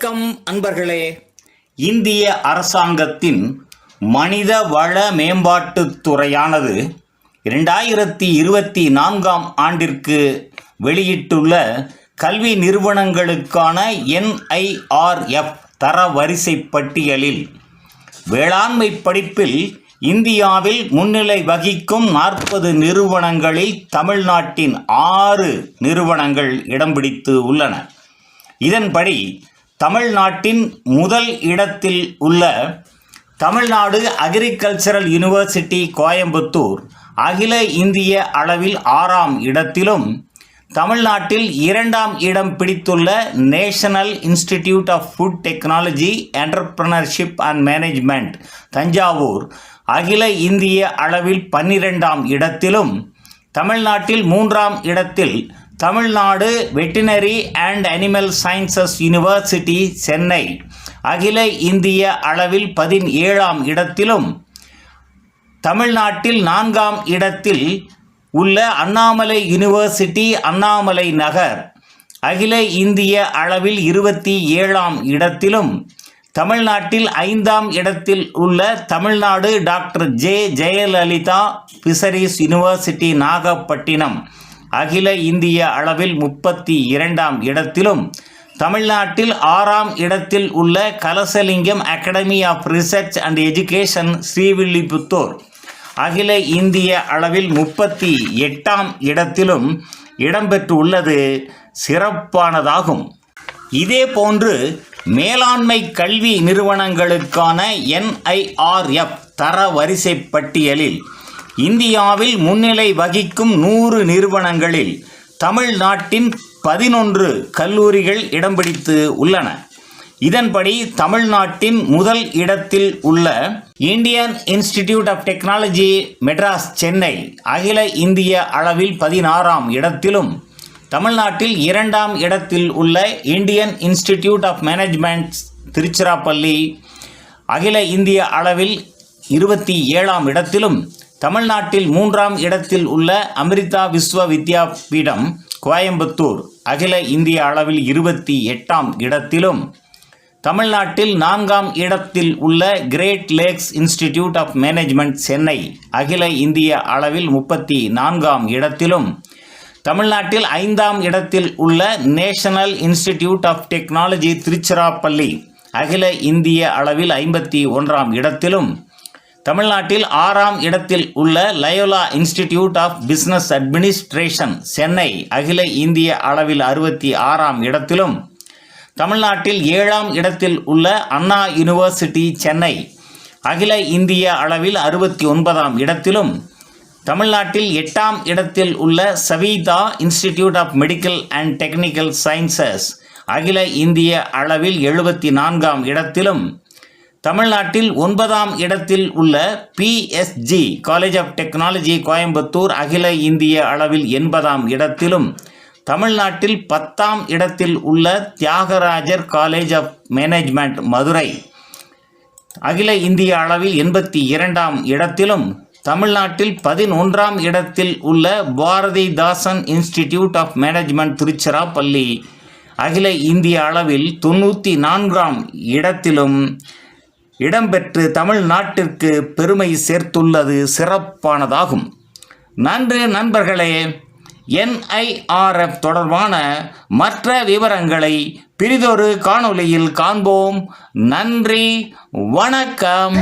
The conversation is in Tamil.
வணக்கம் அன்பர்களே. இந்திய அரசாங்கத்தின் மனித வள மேம்பாட்டுத் துறையானது 2024 ஆண்டிற்கு வெளியிட்டுள்ள கல்வி நிறுவனங்களுக்கான NIRF தரவரிசை பட்டியலில் வேளாண்மை படிப்பில் இந்தியாவில் முன்னிலை வகிக்கும் 40 நிறுவனங்களில் தமிழ்நாட்டின் 6 நிறுவனங்கள் இடம் பிடித்து உள்ளன. இதன்படி தமிழ்நாட்டின் முதல் இடத்தில் உள்ள தமிழ்நாடு அக்ரிகல்ச்சரல் யூனிவர்சிட்டி கோயம்புத்தூர் அகில இந்திய அளவில் 6ஆம் இடத்திலும், தமிழ்நாட்டில் 2ஆம் இடம் பிடித்துள்ள national institute of food technology entrepreneurship and management Thanjavur அகில இந்திய அளவில் 12ஆம் இடத்திலும், தமிழ்நாட்டில் 3ஆம் இடத்தில் Tamil Nadu veterinary and animal sciences university Chennai அகில இந்திய அளவில் 17ஆம் இடத்திலும், தமிழ்நாட்டில் 4ஆம் இடத்தில் உள்ள அண்ணாமலை யூனிவர்சிட்டி அண்ணாமலை நகர் அகில இந்திய அளவில் 27ஆம் இடத்திலும், தமிழ்நாட்டில் 5ஆம் இடத்தில் உள்ள Tamil Nadu doctor Jayalalithaa fisheries university Nagapattinam அகில இந்திய அளவில் 32ஆம் இடத்திலும், தமிழ்நாட்டில் 6ஆம் இடத்தில் உள்ள Kalasalingam academy of research and education Srivilliputhur அகில இந்திய அளவில் 38ஆம் இடத்திலும் இடம்பெற்றுள்ளது சிறப்பானதாகும். இதேபோன்று மேலாண்மை கல்வி நிறுவனங்களுக்கான NIRF தரவரிசை பட்டியலில் இந்தியாவில் முன்னிலை வகிக்கும் 100 நிறுவனங்களில் தமிழ்நாட்டின் 11 கல்லூரிகள் இடம் பிடித்து உள்ளன. இதன்படி தமிழ்நாட்டின் முதல் இடத்தில் உள்ள Indian institute of technology Madras Chennai அகில இந்திய அளவில் 16ஆம் இடத்திலும், தமிழ்நாட்டில் 2ஆம் இடத்தில் உள்ள Indian institute of management Tiruchirappalli அகில இந்திய அளவில் 27ஆம் இடத்திலும், தமிழ்நாட்டில் 3ஆம் இடத்தில் உள்ள அமிர்தா விஸ்வ வித்யாபீடம் கோயம்புத்தூர் அகில இந்திய அளவில் 28ஆம் இடத்திலும், தமிழ்நாட்டில் 4ஆம் இடத்தில் உள்ள great lakes institute of management Chennai அகில இந்திய அளவில் 34ஆம் இடத்திலும், தமிழ்நாட்டில் 5ஆம் இடத்தில் உள்ள national institute of technology Tiruchirappalli அகில இந்திய அளவில் 51ஆம் இடத்திலும், தமிழ்நாட்டில் 6ஆம் இடத்தில் உள்ள Loyola institute of business administration Chennai அகில இந்திய அளவில் 66ஆம் இடத்திலும், தமிழ்நாட்டில் 7ஆம் இடத்தில் உள்ள அண்ணா யூனிவர்சிட்டி சென்னை அகில இந்திய அளவில் 69ஆம் இடத்திலும், தமிழ்நாட்டில் 8ஆம் இடத்தில் உள்ள Saveetha institute of medical and technical sciences அகில இந்திய அளவில் 74ஆம் இடத்திலும், தமிழ்நாட்டில் 9ஆம் இடத்தில் உள்ள PSG college of technology Coimbatore அகில இந்திய அளவில் 80ஆம் இடத்திலும், தமிழ்நாட்டில் 10ஆம் இடத்தில் உள்ள Thiagarajar college of management Madurai அகில இந்திய அளவில் 82ஆம் இடத்திலும், தமிழ்நாட்டில் 11ஆம் இடத்தில் உள்ள Bharathidasan institute of management Tiruchirappalli அகில இந்திய அளவில் 94ஆம் இடத்திலும் இடம்பெற்று தமிழ்நாட்டிற்கு பெருமை சேர்த்துள்ளது சிறப்பானதாகும். நன்றி நண்பர்களே. NIRF தொடர்பான மற்ற விவரங்களை பிறிதொரு காணொளியில் காண்போம். நன்றி, வணக்கம்.